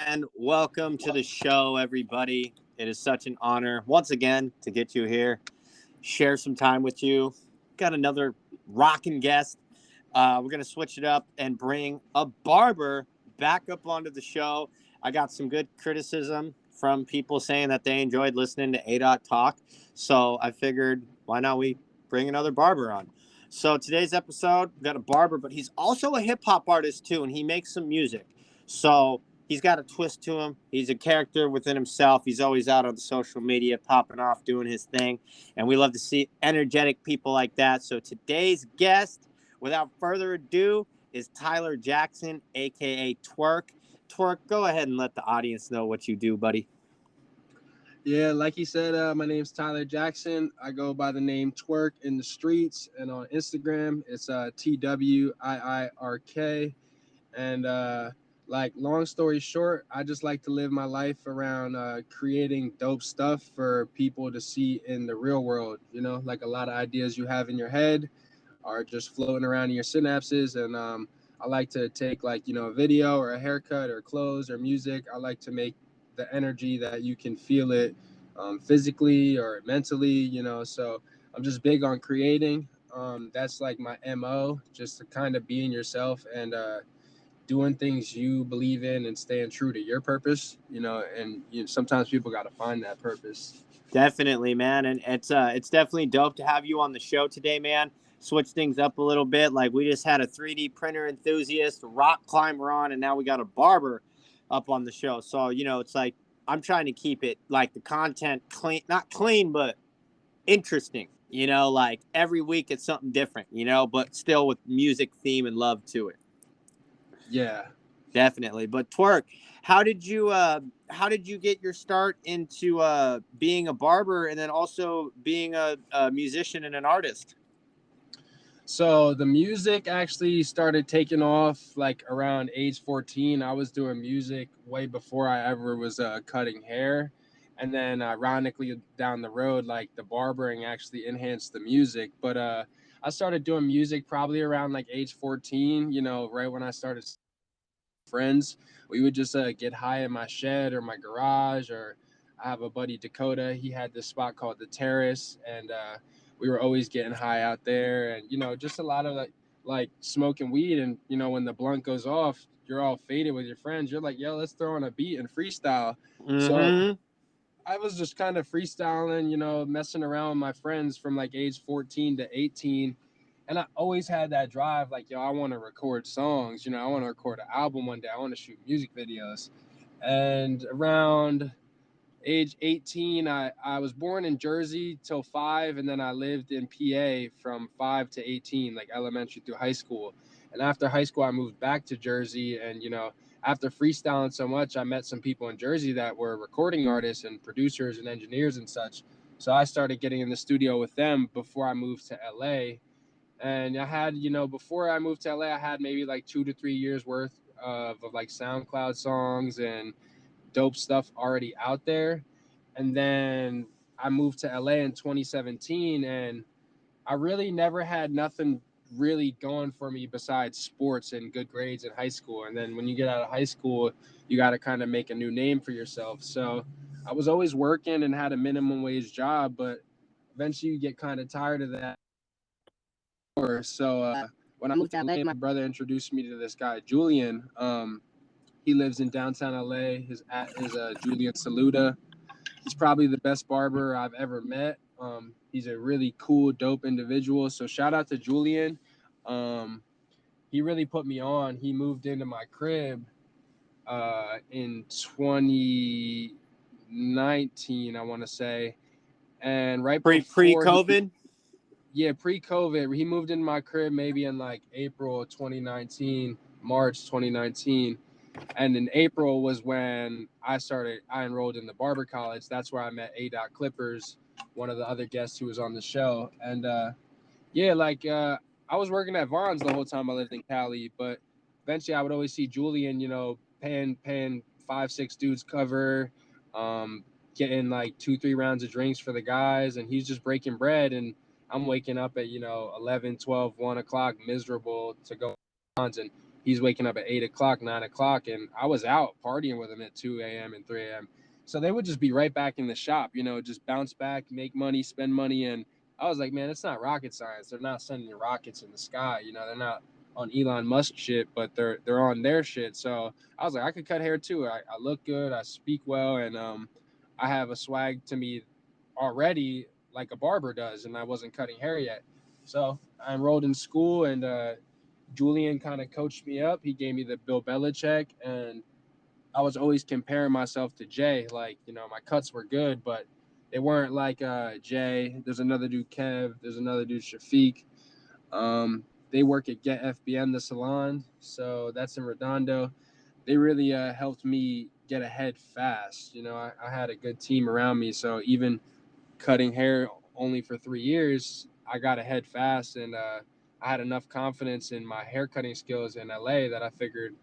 and welcome to the show, everybody. It is such an honor once again to get you here, share some time with you. Got another rocking guest. We're going to switch it up and bring a barber back up onto the show. I got some good criticism from people saying that they enjoyed listening to A. Talk. So I figured, why not we bring another barber on? So today's episode, we got a barber, but he's also a hip hop artist too, and he makes some music. So he's got a twist to him. He's a character within himself. He's always out on the social media, popping off, doing his thing. And we love to see energetic people like that. So today's guest, without further ado, is Tyler Jackson, AKA Twiirk. Twiirk, go ahead and let the audience know what you do, buddy. Yeah, like he said, my name's Tyler Jackson. I go by the name Twiirk in the streets, and on Instagram, it's TWIIRK. And long story short, I just like to live my life around creating dope stuff for people to see in the real world. You know, like a lot of ideas you have in your head are just floating around in your synapses. And I like to take a video or a haircut or clothes or music. I like to make the energy that you can feel it physically or mentally. So I'm just big on creating. That's like my MO, just to kind of being yourself and doing things you believe in and staying true to your purpose, and sometimes people got to find that purpose. Definitely, man. And it's definitely dope to have you on the show today, man. Switch things up a little bit. Like we just had a 3D printer enthusiast, rock climber on, and now we got a barber up on the show. So, it's like I'm trying to keep it like the content clean, not clean, but interesting. Like every week it's something different, but still with music theme and love to it. Yeah. Definitely. But Twiirk, how did you get your start into being a barber and then also being a musician and an artist? So the music actually started taking off like around age 14. I was doing music way before I ever was cutting hair. And then ironically down the road, like the barbering actually enhanced the music. But I started doing music probably around like age 14, right when I started friends. We would just get high in my shed or my garage, or I have a buddy Dakota. He had this spot called the Terrace, and we were always getting high out there, and just a lot of like smoking weed. And when the blunt goes off, you're all faded with your friends. You're like, yo, let's throw on a beat and freestyle. So Mm-hmm. I was just kind of freestyling, messing around with my friends from like age 14 to 18. And I always had that drive, like, yo, I want to record songs, I want to record an album one day. I want to shoot music videos. And around age 18, I was born in Jersey till 5, and then I lived in PA from 5 to 18, like elementary through high school. And after high school, I moved back to Jersey, and after freestyling so much, I met some people in Jersey that were recording artists and producers and engineers and such. So I started getting in the studio with them before I moved to LA. And I had, before I moved to LA, I had maybe like 2 to 3 years worth of like SoundCloud songs and dope stuff already out there. And then I moved to LA in 2017, and I really never had nothing really going for me besides sports and good grades in high school. And then when you get out of high school, you got to kind of make a new name for yourself. So I was always working and had a minimum wage job, but eventually you get kind of tired of that. So when I moved to LA, my brother introduced me to this guy, Julian. He lives in downtown LA. His at is Julian Saluda. He's probably the best barber I've ever met. He's a really cool, dope individual. So shout out to Julian. He really put me on. He moved into my crib in 2019, I want to say. And right pre-COVID? Pre-COVID. He moved into my crib maybe in like April 2019, March 2019. And in April was when I enrolled in the barber college. That's where I met A. Clippers, one of the other guests who was on the show. And I was working at Vaughn's the whole time I lived in Cali, but eventually I would always see Julian, paying 5-6 dudes cover, getting like 2-3 rounds of drinks for the guys, and he's just breaking bread, and I'm waking up at 11, 12, 1 o'clock miserable to go on. And he's waking up at 8 o'clock, 9 o'clock, and I was out partying with him at 2 a.m. and 3 a.m. So they would just be right back in the shop, just bounce back, make money, spend money. And I was like, man, it's not rocket science. They're not sending rockets in the sky. They're not on Elon Musk shit, but they're on their shit. So I was like, I could cut hair too. I look good, I speak well, and I have a swag to me already like a barber does, and I wasn't cutting hair yet. So I enrolled in school, and Julian kind of coached me up. He gave me the Bill Belichick, and I was always comparing myself to Jay. Like, my cuts were good, but they weren't like Jay. There's another dude, Kev. There's another dude, Shafiq. They work at Get FBM, the salon. So that's in Redondo. They really helped me get ahead fast. I had a good team around me. So even cutting hair only for 3 years, I got ahead fast, and I had enough confidence in my hair cutting skills in LA that I figured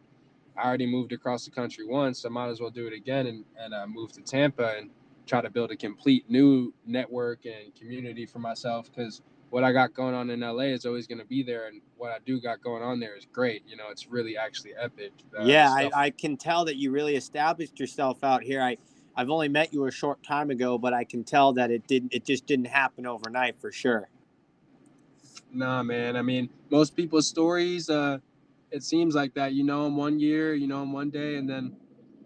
I already moved across the country once, so I might as well do it again and move to Tampa and try to build a complete new network and community for myself, because what I got going on in LA is always going to be there, and what I do got going on there is great. It's really actually epic. Yeah, I can tell that you really established yourself out here. I've only met you a short time ago, but I can tell that it just didn't happen overnight for sure. Nah, man. I mean, most people's stories, it seems like that. Them 1 year, them 1 day, and then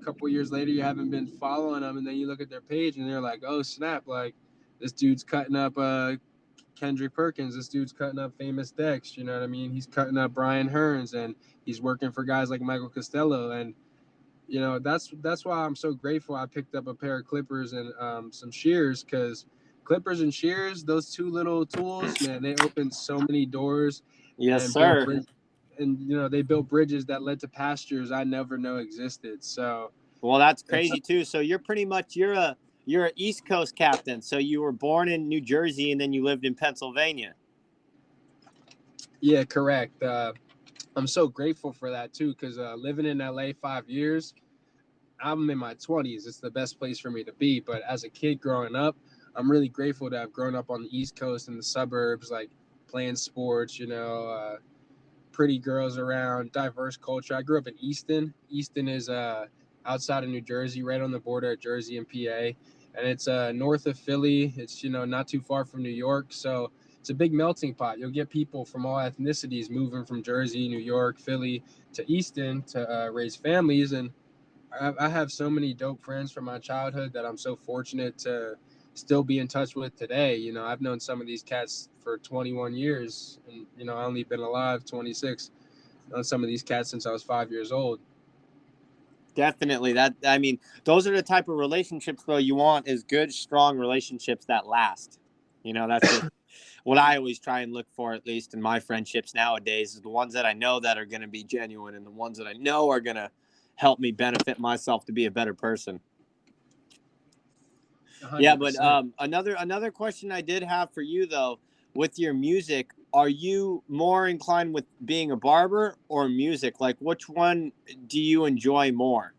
a couple years later, you haven't been following them, and then you look at their page, and they're like, "Oh snap! Like this dude's cutting up Kendrick Perkins. This dude's cutting up Famous Dex. You know what I mean? He's cutting up Brian Hearns, and he's working for guys like Michael Costello, and that's why I'm so grateful I picked up a pair of clippers and some shears, because clippers and shears, those two little tools, man, they opened so many doors. Yes, And sir. they built bridges that led to pastures I never know existed. So, well, that's crazy too. So you're pretty much you're a East Coast captain. So you were born in New Jersey and then you lived in Pennsylvania. Yeah, correct. I'm so grateful for that too, because living in LA 5 years, I'm in my 20s. It's the best place for me to be. But as a kid growing up, I'm really grateful to have grown up on the East Coast in the suburbs, like playing sports, pretty girls around, diverse culture. I grew up in Easton. Easton is outside of New Jersey, right on the border of Jersey and PA. And it's north of Philly. It's, not too far from New York. So it's a big melting pot. You'll get people from all ethnicities moving from Jersey, New York, Philly to Easton to raise families. And I have so many dope friends from my childhood that I'm so fortunate to still be in touch with today. I've known some of these cats for 21 years, and I only been alive 26. Known some of these cats since I was 5 years old. Definitely. Those are the type of relationships though you want, is good, strong relationships that last. That's just what I always try and look for, at least in my friendships nowadays, is the ones that I know that are going to be genuine, and the ones that I know are going to help me benefit myself to be a better person. 100%. Yeah, but another question I did have for you though, with your music, are you more inclined with being a barber or music? Like, which one do you enjoy more?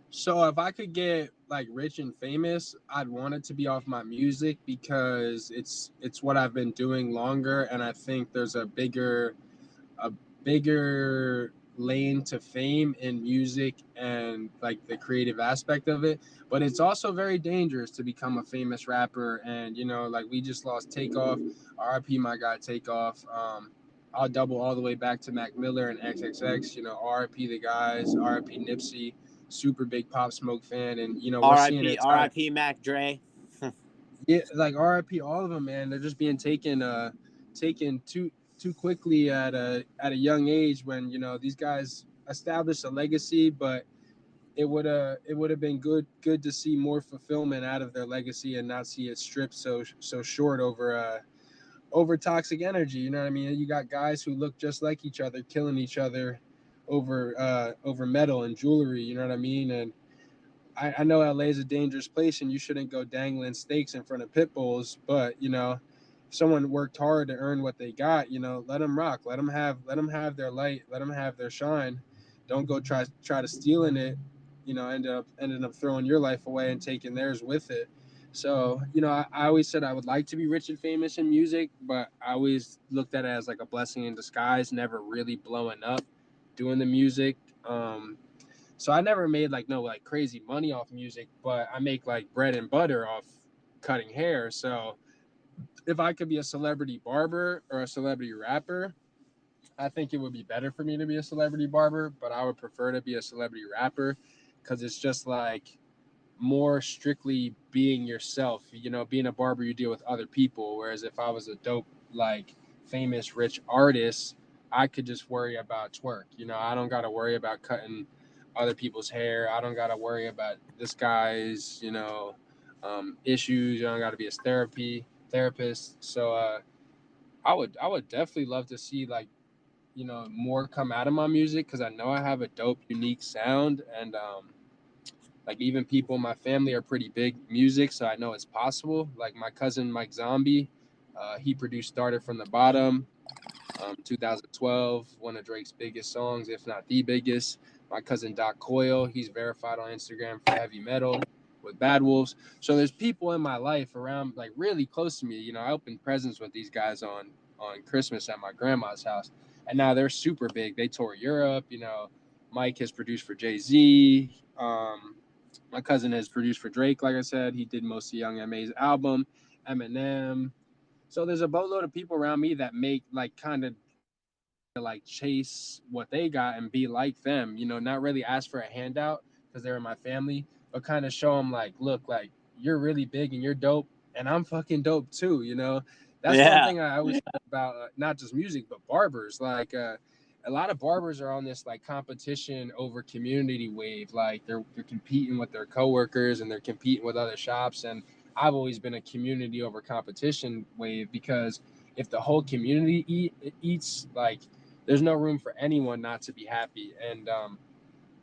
So if I could get like rich and famous, I'd want it to be off my music, because it's what I've been doing longer, and I think there's a bigger lane to fame in music and like the creative aspect of it. But it's also very dangerous to become a famous rapper, and like we just lost Takeoff. RIP my guy Takeoff. I'll double all the way back to Mac Miller and XXX. RIP the guys. RIP Nipsey. Super big Pop Smoke fan, and we're seeing it. RIP Mac Dre. Yeah, like RIP all of them, man. They're just being taken too quickly at a young age, when these guys established a legacy, but it would have been good to see more fulfillment out of their legacy and not see it stripped so short over toxic energy. You know what I mean? You got guys who look just like each other killing each other over metal and jewelry. You know what I mean? And I know LA is a dangerous place, and you shouldn't go dangling steaks in front of pit bulls, but if someone worked hard to earn what they got, let them rock, let them have their light, let them have their shine. Don't go try to steal in it, ending up throwing your life away and taking theirs with it. So, I always said I would like to be rich and famous in music, but I always looked at it as like a blessing in disguise, never really blowing up doing the music. So I never made like no like crazy money off music, but I make like bread and butter off cutting hair. So if I could be a celebrity barber or a celebrity rapper, I think it would be better for me to be a celebrity barber, but I would prefer to be a celebrity rapper because it's just like more strictly being yourself. Being a barber, you deal with other people. Whereas if I was a dope, like famous, rich artist, I could just worry about twerk. I don't got to worry about cutting other people's hair. I don't got to worry about this guy's, issues. You don't got to be his therapist. So I would definitely love to see like more come out of my music because I know I have a dope, unique sound, and like even people in my family are pretty big music, so I know it's possible. Like my cousin Mike Zombie, he produced "Started from the Bottom," 2012, one of Drake's biggest songs, if not the biggest. My cousin Doc Coyle, he's verified on Instagram for heavy metal with Bad Wolves. So there's people in my life around, like really close to me. I opened presents with these guys on Christmas at my grandma's house, and now they're super big. They tour Europe. Mike has produced for Jay-Z. My cousin has produced for Drake. Like I said, he did most of Young M.A.'s album, Eminem. So there's a boatload of people around me that make like kind of like chase what they got and be like them, not really ask for a handout because they're in my family, but kind of show them like, look, like you're really big and you're dope and I'm fucking dope too. That's one Yeah. thing I always thought about, not just music, but barbers. Like, a lot of barbers are on this like competition over community wave. Like they're competing with their coworkers and they're competing with other shops. And I've always been a community over competition wave because if the whole community eats, like there's no room for anyone not to be happy. And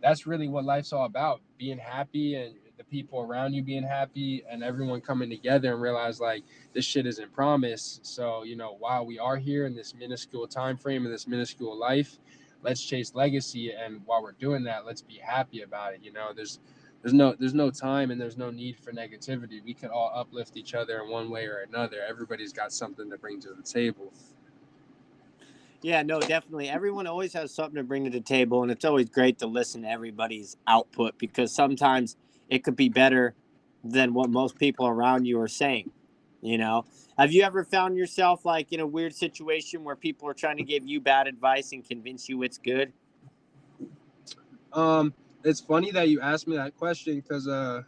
that's really what life's all about, being happy and the people around you being happy and everyone coming together and realize like this shit isn't promised. So while we are here in this minuscule time frame in this minuscule life, let's chase legacy, and while we're doing that, let's be happy about it. There's no time and there's no need for negativity. We can all uplift each other in one way or another. Everybody's got something to bring to the table. Yeah, no, definitely. Everyone always has something to bring to the table, and it's always great to listen to everybody's output because sometimes it could be better than what most people around you are saying. You know, have you ever found yourself like in a weird situation where people are trying to give you bad advice and convince you it's good? um it's funny that you asked me that question because I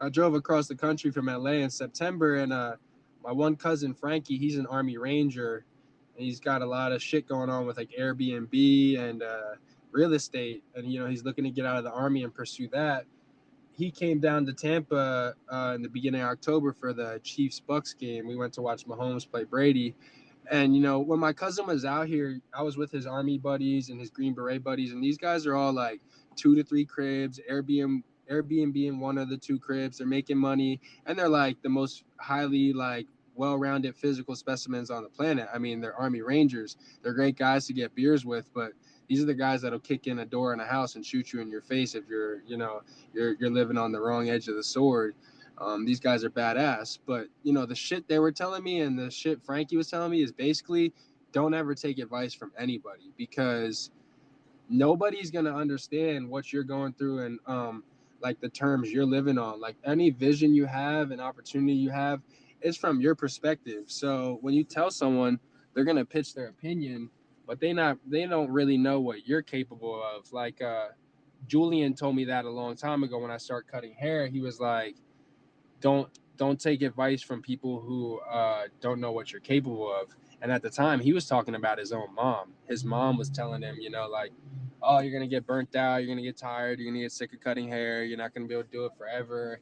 drove across the country from LA in September, and my one cousin Frankie, he's an Army Ranger, and he's got a lot of shit going on with like Airbnb and real estate, and he's looking to get out of the Army and pursue that. He came down to Tampa in the beginning of October for the Chiefs Bucks game. We went to watch Mahomes play Brady, and when my cousin was out here, I was with his Army buddies and his Green Beret buddies, and these guys are all like 2 to 3 cribs, Airbnb in one of the 2 cribs. They're making money, and they're like the most highly like well-rounded physical specimens on the planet. I mean, they're Army Rangers. They're great guys to get beers with, but these are the guys that'll kick in a door in a house and shoot you in your face if you're living on the wrong edge of the sword. These guys are badass, but the shit they were telling me and the shit Frankie was telling me is basically don't ever take advice from anybody because nobody's gonna understand what you're going through and like the terms you're living on. Like any vision you have, an opportunity you have, is from your perspective. So when you tell someone, they're gonna pitch their opinion, but they don't really know what you're capable of. Like Julian told me that a long time ago when I started cutting hair. He was like, don't take advice from people who don't know what you're capable of. And at the time, he was talking about his own mom. His mom was telling him, like, oh, you're gonna get burnt out, you're gonna get tired, you're gonna get sick of cutting hair, you're not gonna be able to do it forever.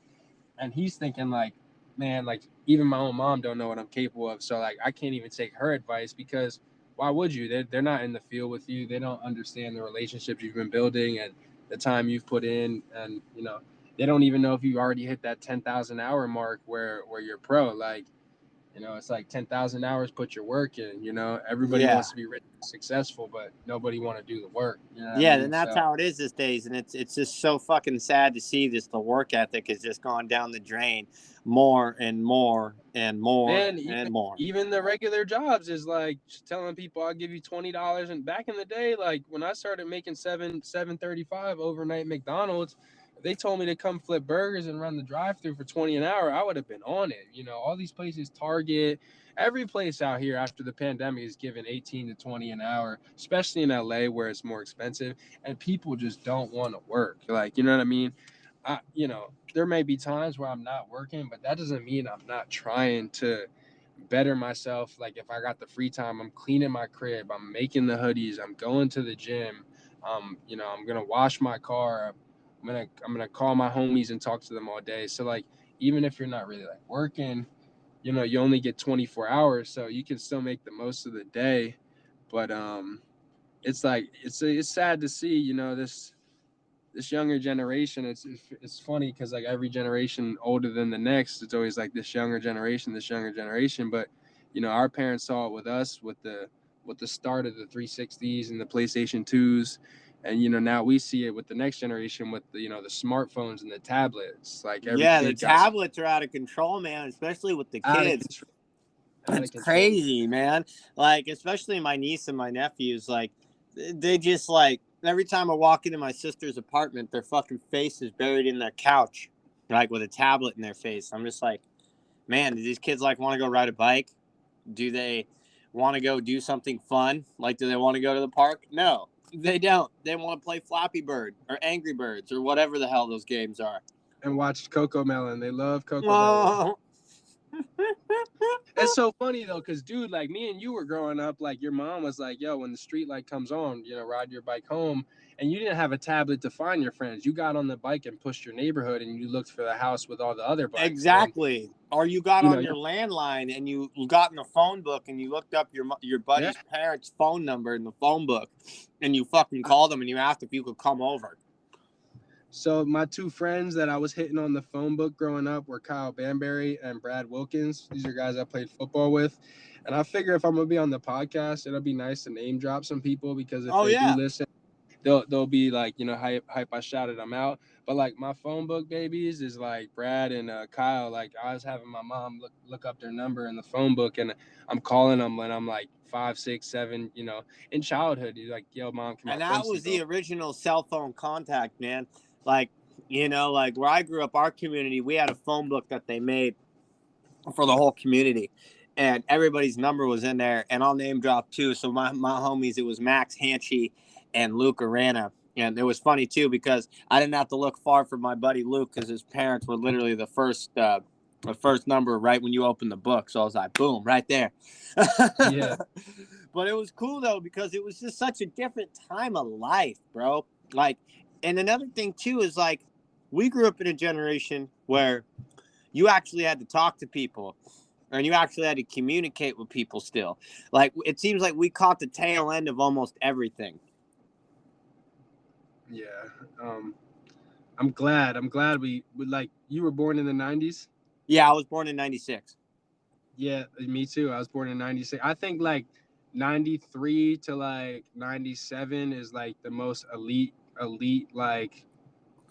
And he's thinking like, man, like even my own mom don't know what I'm capable of, so like I can't even take her advice because why would you? They're not in the field with you. They don't understand the relationships you've been building and the time you've put in, and they don't even know if you already hit that 10,000 hour mark where you're pro. Like You know, it's like 10,000 hours, put your work in. You know, everybody Yeah. wants to be rich and successful, but nobody want to do the work. You know what I Yeah, mean? and that's So, how it is these days, and it's just so fucking sad to see this. The work ethic has just gone down the drain, more and more and more man, and more. even the regular jobs is like telling people I'll give you $20. And back in the day, like when I started making 7.35 overnight McDonald's, if they told me to come flip burgers and run the drive-through for 20 an hour, I would have been on it. You know, all these places, Target, every place out here after the pandemic is giving 18 to 20 an hour, especially in LA where it's more expensive, and people just don't want to work. Like, you know what I mean? You know, there may be times where I'm not working, but that doesn't mean I'm not trying to better myself. Like if I got the free time, I'm cleaning my crib, I'm making the hoodies, I'm going to the gym. You know, I'm gonna wash my car. I'm gonna call my homies and talk to them all day. So like, even if you're not really like working, you know, you only get 24 hours, so you can still make the most of the day. But it's like it's sad to see, you know, this younger generation. It's funny because like every generation older than the next, it's always like this younger generation. But you know, our parents saw it with us with the start of the 360s and the PlayStation 2s, and you know now we see it with the next generation with the, you know, the smartphones and the tablets. Like every Yeah, the kid got tablets are out of control, man, especially with the out of kids. control. Out It's of control. crazy, man. Like, especially my niece and my nephews, like, they just like every time I walk into my sister's apartment, their fucking face is buried in their couch, like with a tablet in their face. I'm just like, man, do these kids like want to go ride a bike? Do they want to go do something fun? Like, do they want to go to the park? No, they don't. They want to play Flappy Bird or Angry Birds or whatever the hell those games are. And watched Coco Melon. They love Coco Melon. Oh, It's so funny though, cause dude, like me and you were growing up, like your mom was like, "Yo, when the street light comes on, you know, ride your bike home." And you didn't have a tablet to find your friends. You got on the bike and pushed your neighborhood, and you looked for the house with all the other bikes. And exactly. Or you got you know, on your landline and you got in the phone book and you looked up your yeah. buddy's parents' phone number in the phone book, and you fucking called them and you asked if you could come over. So my two friends that I was hitting on the phone book growing up were Kyle Banbury and Brad Wilkins. These are guys I played football with. And I figure if I'm gonna be on the podcast, it'll be nice to name drop some people because if Oh they do yeah. listen, they'll be like, you know, hype I shouted them out. But like my phone book babies is like Brad and Kyle. Like I was having my mom look up their number in the phone book, and I'm calling them when I'm like 5, 6, 7. You know, in childhood, you're like, "Yo, mom, can my And phone that still was go?" the original cell phone contact, man. Like, like where I grew up, our community, we had a phone book that they made for the whole community. And everybody's number was in there. And I'll name drop too. So my homies, it was Max Hanchy and Luke Arana. And it was funny too because I didn't have to look far for my buddy Luke because his parents were literally the first number right when you open the book. So I was like, boom, right there. Yeah, But it was cool though because it was just such a different time of life, bro. Like, and another thing too is like we grew up in a generation where you actually had to talk to people and you actually had to communicate with people still. Like it seems like we caught the tail end of almost everything. yeah. Um, I'm glad. I'm glad we like. You were born in the '90s. Yeah, I was born in 96. Yeah, me too. I was born in '96. I think like '93 to like '97 is like the most elite like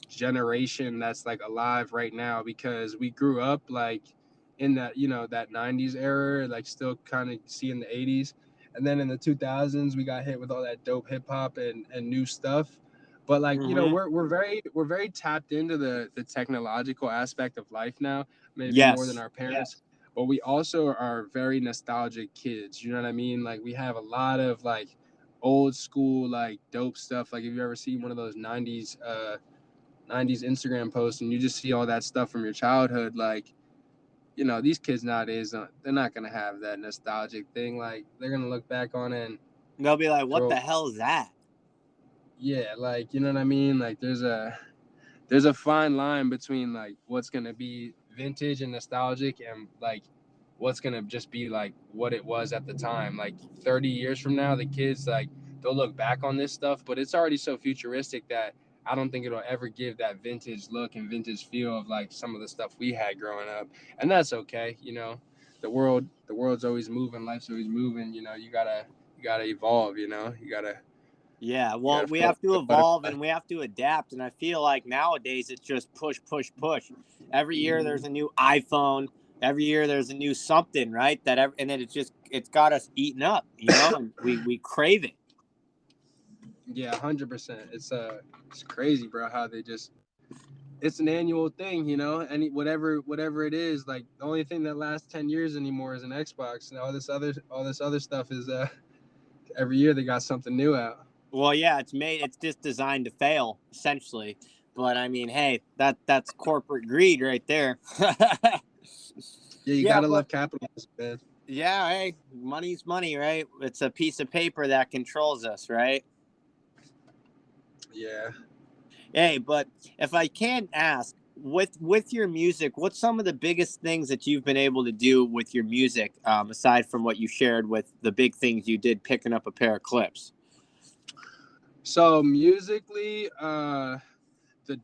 generation that's like alive right now because we grew up like in that, you know, that '90s era, like still kind of seeing the '80s, and then in the 2000s we got hit with all that dope hip hop and new stuff. But like, you know, Mm-hmm. we're very tapped into the technological aspect of life now, maybe more than Yes. our parents. Yes. But we also are very nostalgic kids. You know what I mean? Like we have a lot of like old school like dope stuff. Like if you ever seen one of those '90s Instagram posts and you just see all that stuff from your childhood, like, you know, these kids nowadays, they're not gonna have that nostalgic thing. Like they're gonna look back on it and They'll be like, what throw, the hell is that? yeah, like, you know what I mean? Like there's a fine line between like what's gonna be vintage and nostalgic and like what's gonna just be like what it was at the time. Like 30 years from now, the kids like they'll look back on this stuff, but it's already so futuristic that I don't think it'll ever give that vintage look and vintage feel of like some of the stuff we had growing up. And that's okay, you know. the world's always moving, life's always moving. You gotta evolve. Yeah, You well, gotta we float have to like a evolve butterfly. and we have to adapt. And I feel like nowadays it's just push, push, push. Every year there's a new iPhone. Every year there's a new something, right? And then it's got us eaten up, and we crave it. Yeah, 100%. It's crazy, bro. How they just it's an annual thing, Any whatever it is, like the only thing that lasts 10 years anymore is an Xbox, and all this other stuff is every year they got something new out. Well, yeah, it's just designed to fail, essentially. But I mean, hey, that's corporate greed right there. Yeah, you Yeah, gotta but love capitalism, man. yeah, hey, money's money, right? It's a piece of paper that controls us, right? Yeah. Hey, but if I can ask, with your music, what's some of the biggest things that you've been able to do with your music, aside from what you shared with the big things you did picking up a pair of clips? So musically, the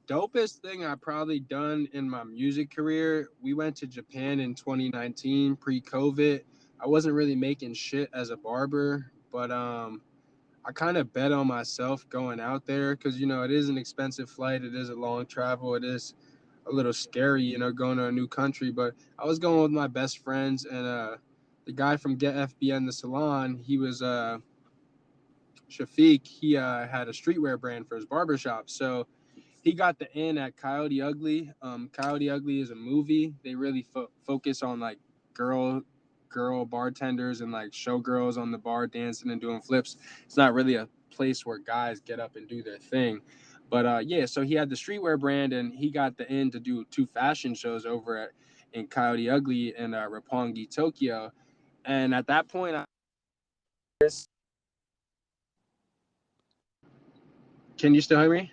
dopest thing I probably done in my music career, we went to Japan in 2019, pre-COVID. I wasn't really making shit as a barber, but I kind of bet on myself going out there because it is an expensive flight, it is a long travel, it is a little scary, going to a new country. But I was going with my best friends, and the guy from Get FBN the salon, he was Shafiq. He had a streetwear brand for his barbershop, so he got the in at Coyote Ugly. Coyote Ugly is a movie. They really focus on like girl bartenders and like showgirls on the bar dancing and doing flips. It's not really a place where guys get up and do their thing. But yeah, so he had the streetwear brand, and he got the in to do 2 fashion shows over in Coyote Ugly and Roppongi, Tokyo. And at that point, can you still hear me?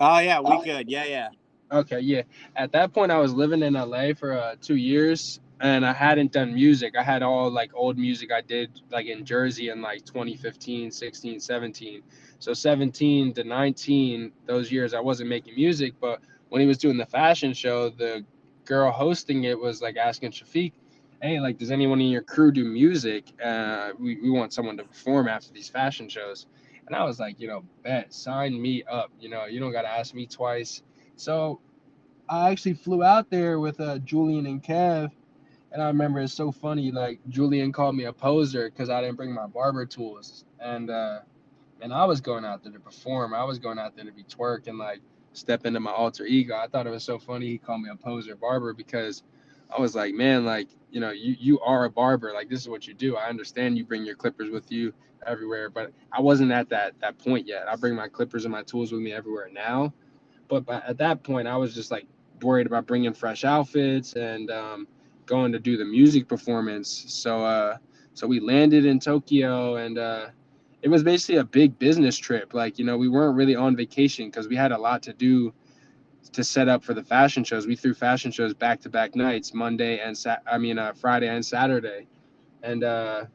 Oh yeah, we good. Yeah, yeah. Okay, yeah. At that point, I was living in LA for 2 years, and I hadn't done music. I had all like old music I did like in Jersey in like 2015, 16, 17. So 17 to 19, those years I wasn't making music. But when he was doing the fashion show, the girl hosting it was like asking Shafiq, "Hey, like, does anyone in your crew do music? We want someone to perform after these fashion shows." And I was like, bet, sign me up. You don't got to ask me twice. So I actually flew out there with Julian and Kev, and I remember it's so funny. Like Julian called me a poser because I didn't bring my barber tools, and I was going out there to perform. I was going out there to be Twiirk and like step into my alter ego. I thought it was so funny he called me a poser barber because I was like, man, like you are a barber. Like this is what you do. I understand you bring your clippers with you everywhere, but I wasn't at that point yet. I bring my clippers and my tools with me everywhere now, but at that point, I was just like worried about bringing fresh outfits and going to do the music performance. So we landed in Tokyo, and it was basically a big business trip. Like we weren't really on vacation because we had a lot to do to set up for the fashion shows. We threw fashion shows back to back nights, Friday and Saturday, and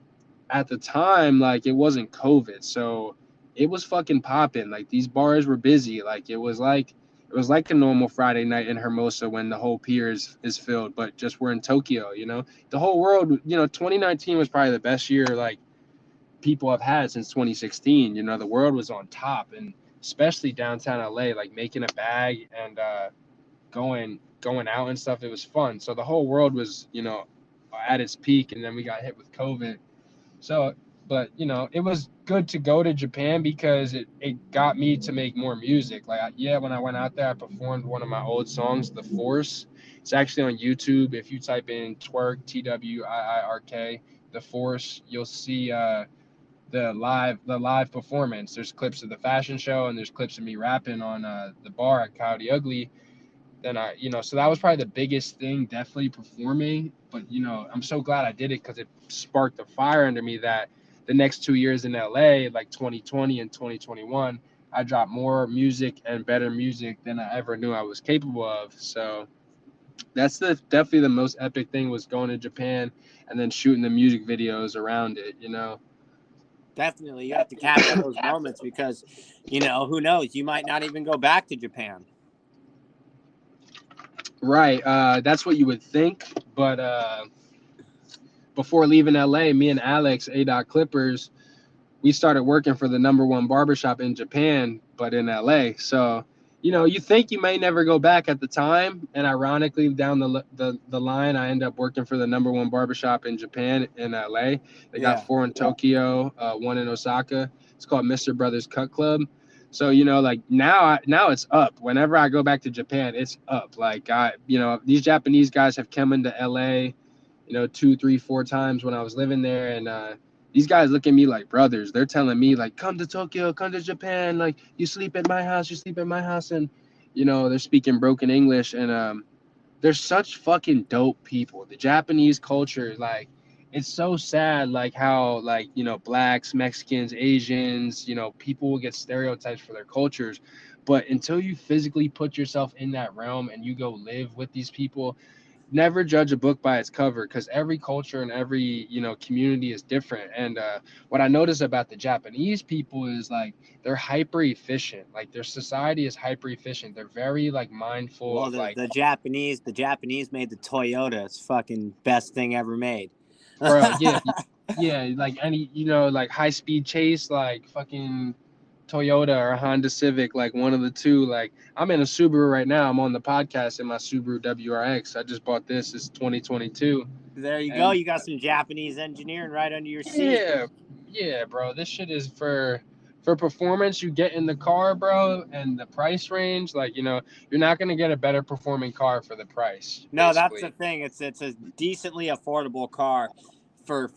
at the time, like it wasn't COVID, so it was fucking popping. Like these bars were busy. Like it was like a normal Friday night in Hermosa when the whole pier is filled, but just we're in Tokyo. The whole world. 2019 was probably the best year like people have had since 2016. The world was on top, and especially downtown LA, like making a bag and going out and stuff. It was fun. So the whole world was at its peak, and then we got hit with COVID. So, but it was good to go to Japan because it got me to make more music. Like, yeah, when I went out there, I performed one of my old songs, "The Force." It's actually on YouTube. If you type in Twiirk, Twiirk, "The Force," you'll see the live performance. There's clips of the fashion show, and there's clips of me rapping on the bar at Coyote Ugly. Then so that was probably the biggest thing, definitely performing. But I'm so glad I did it because it sparked a fire under me that the next 2 years in LA, like 2020 and 2021, I dropped more music and better music than I ever knew I was capable of. So that's definitely the most epic thing, was going to Japan and then shooting the music videos around it. Definitely, you have to capture those moments because, who knows? You might not even go back to Japan. Right. That's what you would think, but before leaving LA, me and Alex, A. Clippers, we started working for the #1 barbershop in Japan, but in LA. So, you think you may never go back at the time, and ironically, down the line, I end up working for the #1 barbershop in Japan in LA. They got 4 in Tokyo, 1 in Osaka. It's called Mr. Brothers Cut Club. So, like now it's up. Whenever I go back to Japan, it's up. Like these Japanese guys have come into LA, 2, 3, 4 times when I was living there, and these guys look at me like brothers. They're telling me like, come to Tokyo, come to Japan. Like you sleep at my house, and they're speaking broken English, and they're such fucking dope people. The Japanese culture, like, it's so sad, like how like blacks, Mexicans, Asians, people will get stereotypes for their cultures, but until you physically put yourself in that realm and you go live with these people, never judge a book by its cover, because every culture and every community is different. And what I notice about the Japanese people is like they're hyper efficient. Like their society is hyper efficient. They're very like mindful Well, of like, the Japanese made the Toyota. It's fucking best thing ever made. bro, yeah, like any like high speed chase, like fucking Toyota or Honda Civic, like one of the two. Like I'm in a Subaru right now. I'm on the podcast in my Subaru WRX. I just bought this. It's 2022. There you go. And You got some Japanese engineering right under your seat. yeah, bro. This shit is for performance. You get in the car, bro, and the price range. Like you're not gonna get a better performing car for the price. No, that's Basically. the thing. It's a decently affordable car for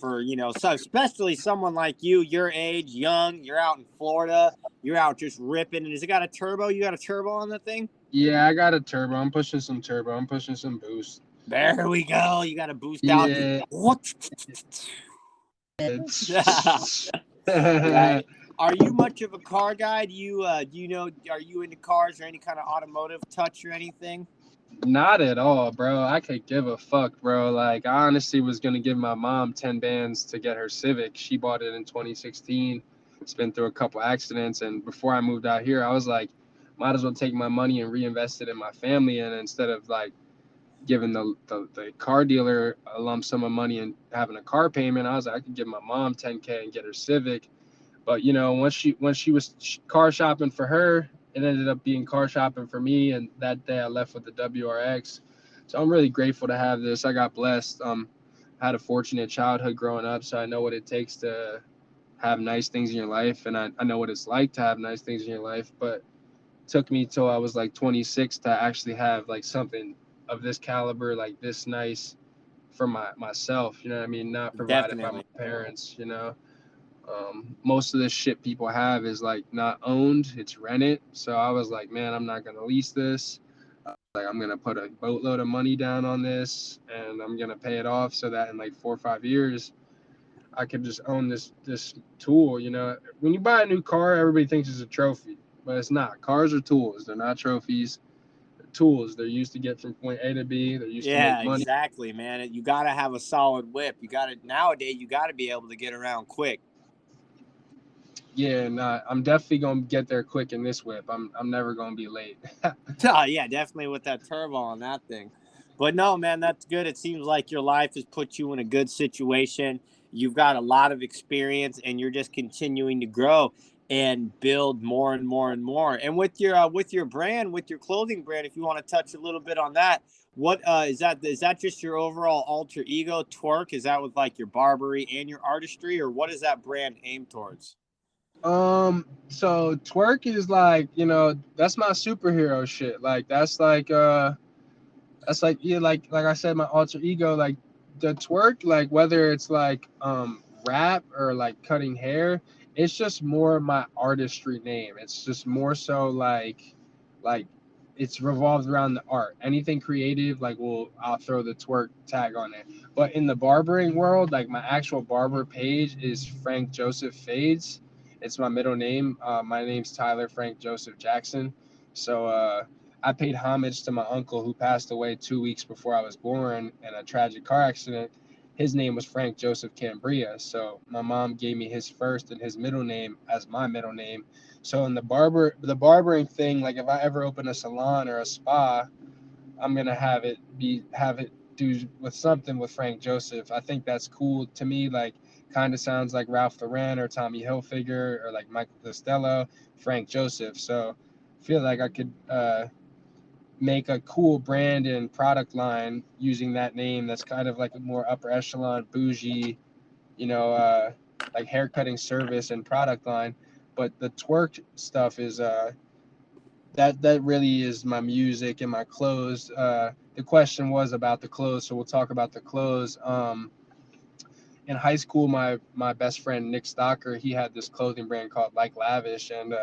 so especially someone like you, your age, young. You're out in Florida. You're out just ripping. And has it got a turbo? You got a turbo on the thing? Yeah, I got a turbo. I'm pushing some turbo. I'm pushing some boost. There we go. You got to boost out. Yeah. What? Right. Are you much of a car guy? Do you are you into cars or any kind of automotive touch or anything? Not at all, bro. I could give a fuck, bro. Like I honestly was gonna give my mom 10 bands to get her Civic. She bought it in 2016. It's been through a couple accidents, and before I moved out here, I was like, might as well take my money and reinvest it in my family, and instead of like giving the car dealer a lump sum of money and having a car payment, I was like, I could give my mom 10K and get her Civic. But once she was car shopping for her, it ended up being car shopping for me. And that day I left with the WRX. So I'm really grateful to have this. I got blessed. I had a fortunate childhood growing up, so I know what it takes to have nice things in your life, and I know what it's like to have nice things in your life. But it took me till I was like 26 to actually have like something of this caliber, like this nice for myself. You know what I mean? Not provided by my parents. Most of the shit people have is like not owned, it's rented. So I was like, man, I'm not gonna lease this. Like I'm gonna put a boatload of money down on this, and I'm gonna pay it off so that in like 4 or 5 years I could just own this tool. When you buy a new car, everybody thinks it's a trophy, but it's not. Cars are tools. They're not trophies. They're tools. They're used to get from point A to B. They're used to make money. Exactly, man. You got to have a solid whip. Nowadays you got to be able to get around quick. Yeah, I'm definitely gonna get there quick in this whip. I'm never gonna be late. Oh, yeah, definitely with that turbo on that thing. But no, man, that's good. It seems like your life has put you in a good situation. You've got a lot of experience, and you're just continuing to grow and build more and more and more. And with your brand, with your clothing brand, if you want to touch a little bit on that, what is that? Is that just your overall alter ego, Twiirk? Is that with like your barbary and your artistry, or what is that brand aimed towards? So Twiirk is like, that's my superhero shit. Like that's like yeah, like I said, my alter ego, like the Twiirk, like whether it's like rap or like cutting hair, it's just more my artistry name. It's just more so like it's revolved around the art. Anything creative, like I'll throw the Twiirk tag on it. But in the barbering world, like my actual barber page is Frank Joseph Fades. It's my middle name. My name's Tyler Frank Joseph Jackson. So I paid homage to my uncle who passed away 2 weeks before I was born in a tragic car accident. His name was Frank Joseph Cambria. So my mom gave me his first and his middle name as my middle name. So in the barbering thing, like if I ever open a salon or a spa, I'm gonna have it do with something with Frank Joseph. I think that's cool to me. Like, kind of sounds like Ralph Lauren or Tommy Hilfiger or like Michael Costello, Frank Joseph. So I feel like I could make a cool brand and product line using that name. That's kind of like a more upper echelon, bougie, like haircutting service and product line. But the Twiirk stuff is that really is my music and my clothes. The question was about the clothes, so we'll talk about the clothes. In high school, my best friend Nick Stocker, he had this clothing brand called Like Lavish, and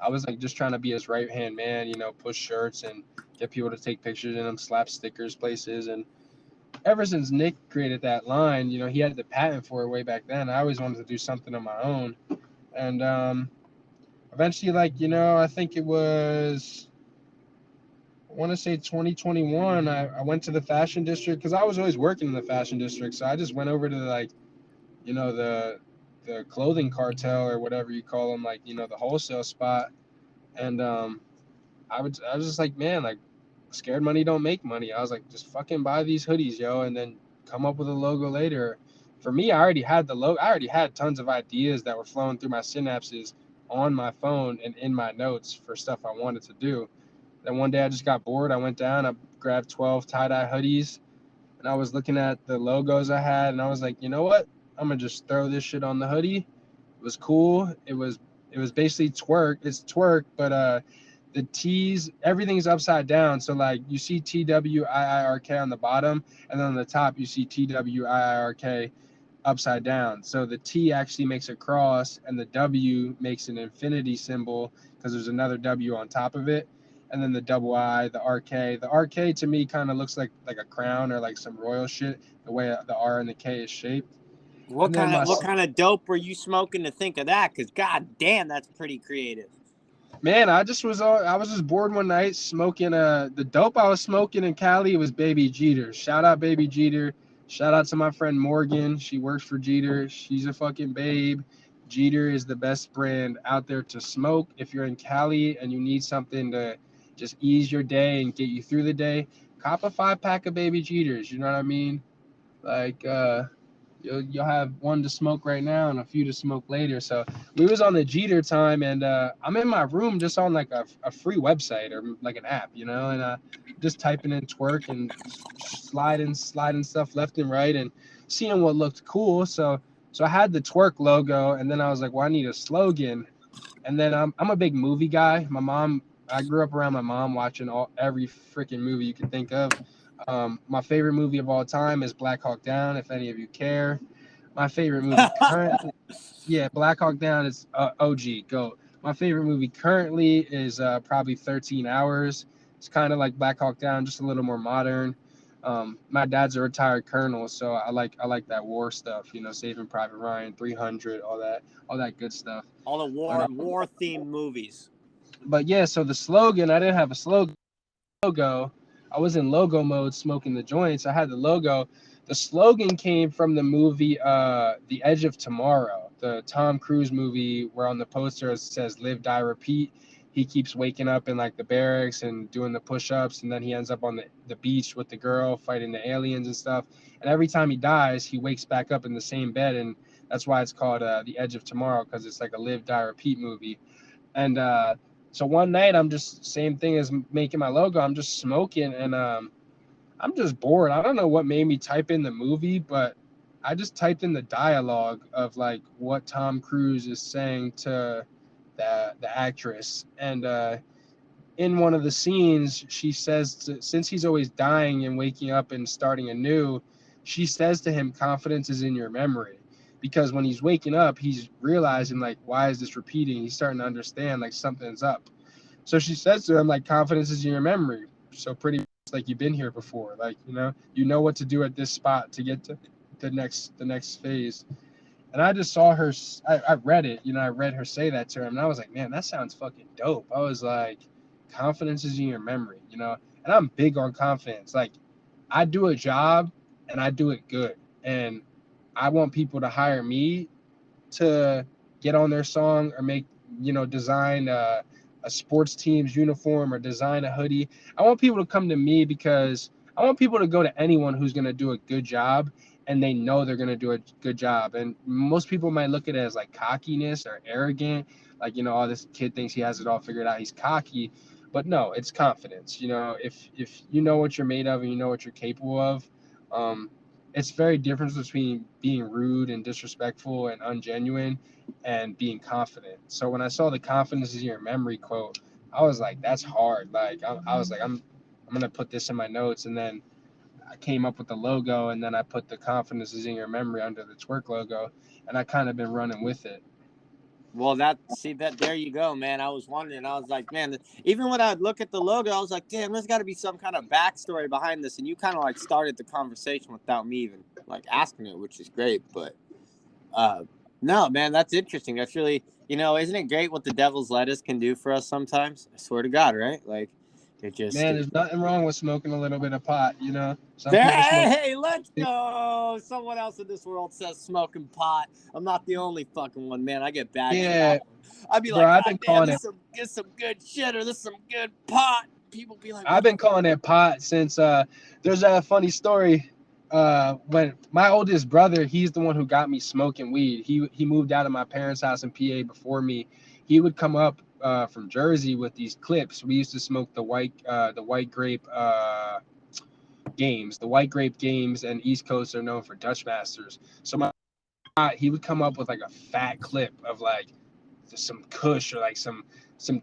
I was like just trying to be his right hand man, push shirts and get people to take pictures in them, slap stickers places. And ever since Nick created that line, he had the patent for it way back then. I always wanted to do something on my own, and eventually, I think it was, I want to say 2021, I went to the fashion district because I was always working in the fashion district. So I just went over to the clothing cartel or whatever you call them, the wholesale spot. And I was just like, man, like, scared money don't make money. I was like, just fucking buy these hoodies, yo, and then come up with a logo later. For me, I already had the logo. I already had tons of ideas that were flowing through my synapses on my phone and in my notes for stuff I wanted to do. Then one day I just got bored. I went down, I grabbed 12 tie-dye hoodies, and I was looking at the logos I had, and I was like, you know what? I'm gonna just throw this shit on the hoodie. It was cool. It was basically Twiirk. It's Twiirk, but the T's, everything's upside down. So like you see TWIIRK on the bottom, and then on the top you see TWIIRK upside down. So the T actually makes a cross, and the W makes an infinity symbol because there's another W on top of it. And then the double I, the RK. The RK to me kind of looks like a crown or like some royal shit, the way the R and the K is shaped. What kind of dope were you smoking to think of that? Because god damn, that's pretty creative. Man, I was just bored one night smoking the dope I was smoking in Cali was Baby Jeter. Shout out Baby Jeter. Shout out to my friend Morgan. She works for Jeter. She's a fucking babe. Jeter is the best brand out there to smoke. If you're in Cali and you need something to just ease your day and get you through the day, cop a 5-pack of Baby Jeters. You know what I mean? Like you'll have one to smoke right now and a few to smoke later. So we was on the Jeter time, and I'm in my room just on like a free website or like an app, and just typing in Twiirk and sliding stuff left and right and seeing what looked cool. So I had the Twiirk logo, and then I was like, well, I need a slogan. And then I'm a big movie guy. I grew up around my mom watching every freaking movie you could think of. My favorite movie of all time is Black Hawk Down, if any of you care. My favorite movie currently, yeah, Black Hawk Down is OG, GOAT. My favorite movie currently is probably 13 Hours. It's kind of like Black Hawk Down, just a little more modern. My dad's a retired colonel, so I like that war stuff, Saving Private Ryan, 300, all that good stuff. All the war themed movies. But yeah, so the slogan, I didn't have a logo. I was in logo mode smoking the joints. I had the logo. The slogan came from the movie The Edge of Tomorrow, the Tom Cruise movie where on the poster it says live, die, repeat. He keeps waking up in like the barracks and doing the push-ups, and then he ends up on the beach with the girl fighting the aliens and stuff. And every time he dies, he wakes back up in the same bed, and that's why it's called The Edge of Tomorrow, because it's like a live, die, repeat movie. And so one night I'm just same thing as making my logo. I'm just smoking and I'm just bored. I don't know what made me type in the movie, but I just typed in the dialogue of like what Tom Cruise is saying to the actress. And in one of the scenes, she says since he's always dying and waking up and starting anew, she says to him, confidence is in your memory. Because when he's waking up, he's realizing like, why is this repeating? He's starting to understand like something's up. So she says to him like, confidence is in your memory. So pretty much like you've been here before, like you know what to do at this spot to get to the next phase. And I just saw her. I read it. I read her say that to him, and I was like, man, that sounds fucking dope. I was like, confidence is in your memory, and I'm big on confidence. Like, I do a job and I do it good, and I want people to hire me to get on their song or make, design a sports team's uniform or design a hoodie. I want people to come to me because I want people to go to anyone who's going to do a good job and they know they're going to do a good job. And most people might look at it as like cockiness or arrogant, like, you know, oh, this kid thinks he has it all figured out, he's cocky. But no, it's confidence. You know, if you know what you're made of and you know what you're capable of, um, it's very different between being rude and disrespectful and ungenuine and being confident. So when I saw the confidence is your memory quote, I was like, that's hard. Like I was like, I'm gonna put this in my notes, and then I came up with the logo, and then I put the confidence is in your memory under the Twiirk logo, and I kind of been running with it. Well, there you go, man. I was wondering. I was like, man, even when I'd look at the logo, I was like, damn, there's got to be some kind of backstory behind this. And you kind of like started the conversation without me even like asking it, which is great. But no, man, that's interesting. That's really, isn't it great what the devil's lettuce can do for us sometimes? I swear to God, right? Like, it just Man, there's nothing wrong with smoking a little bit of pot. You know, some there. people smoke. Hey, let's go. Someone else in this world says smoking pot. I'm not the only fucking one, man. I get bagged for that one. I'd be bro, like, I've God been damn, calling this is some good shit, or this is some good pot. People be like, I've been calling it pot since there's a funny story. When my oldest brother, he's the one who got me smoking weed. He moved out of my parents' house in PA before me. He would come up from Jersey with these clips. We used to smoke the white grape games. The white grape games and East Coast are known for Dutch Masters. So he would come up with like a fat clip of like some Kush or like some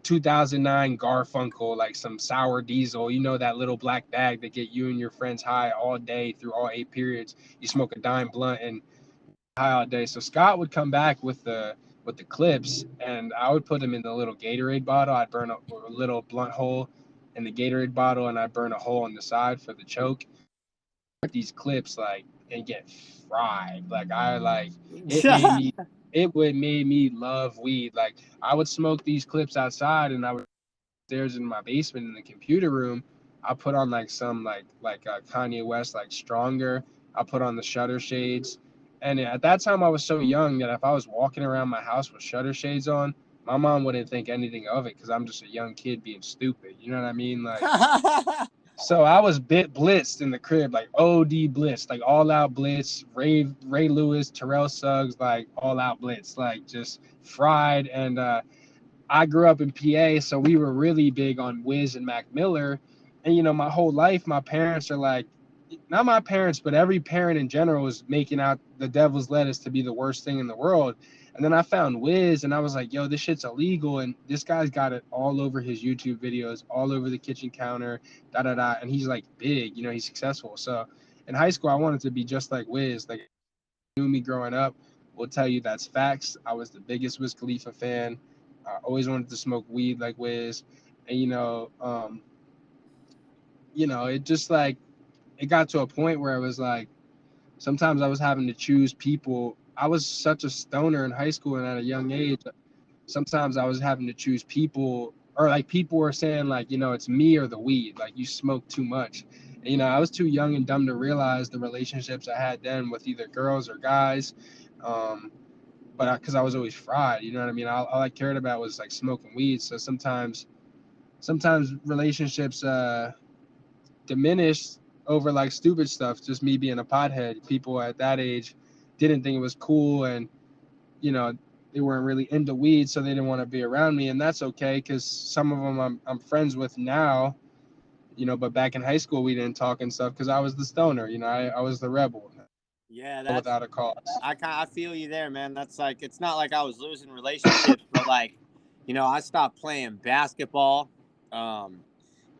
2009 Garfunkel, like some sour diesel, you know, that little black bag that get you and your friends high all day through all 8 periods. You smoke a dime blunt and high all day. So Scott would come back with the clips, and I would put them in the little Gatorade bottle. I'd burn a little blunt hole in the Gatorade bottle, and I'd burn a hole on the side for the choke. These clips like and get fried. Like I like it would made me love weed. Like I would smoke these clips outside, and I would upstairs in my basement in the computer room. I put on like some Kanye West like Stronger. I put on the shutter shades, and at that time I was so young that if I was walking around my house with shutter shades on, my mom wouldn't think anything of it because I'm just a young kid being stupid. You know what I mean? Like. So I was bit blitzed in the crib, like OD blitz, like all out blitz, Ray Lewis, Terrell Suggs, like all out blitz, like just fried. And I grew up in PA, so we were really big on Wiz and Mac Miller. And you know, my whole life, my parents are like, not my parents, but every parent in general was making out the devil's lettuce to be the worst thing in the world. And then I found Wiz and I was like, yo, this shit's illegal. And this guy's got it all over his YouTube videos, all over the kitchen counter, da da da. And he's like big, you know, he's successful. So in high school, I wanted to be just like Wiz. Like, knew me growing up will tell you that's facts. I was the biggest Wiz Khalifa fan. I always wanted to smoke weed like Wiz. And, it just like, it got to a point where it was like, sometimes I was having to choose people. I was such a stoner in high school and at a young age. Sometimes I was having to choose people, or like people were saying like, it's me or the weed. Like you smoke too much. And, I was too young and dumb to realize the relationships I had then with either girls or guys. But because I was always fried, you know what I mean? All I cared about was like smoking weed. So sometimes relationships diminish over like stupid stuff, just me being a pothead. People at that age didn't think it was cool, and they weren't really into weed, so they didn't want to be around me, and that's okay because some of them I'm friends with now, but back in high school we didn't talk and stuff because I was the stoner, I was the rebel. Yeah, Without a cause. I feel you there, man. That's like, it's not like I was losing relationships, but like, I stopped playing basketball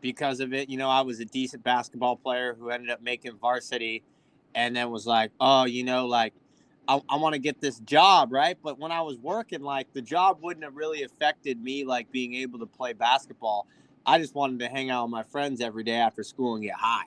because of it. I was a decent basketball player who ended up making varsity, and then was like, oh, like I want to get this job, right? But when I was working, like the job wouldn't have really affected me, like being able to play basketball. I just wanted to hang out with my friends every day after school and get high,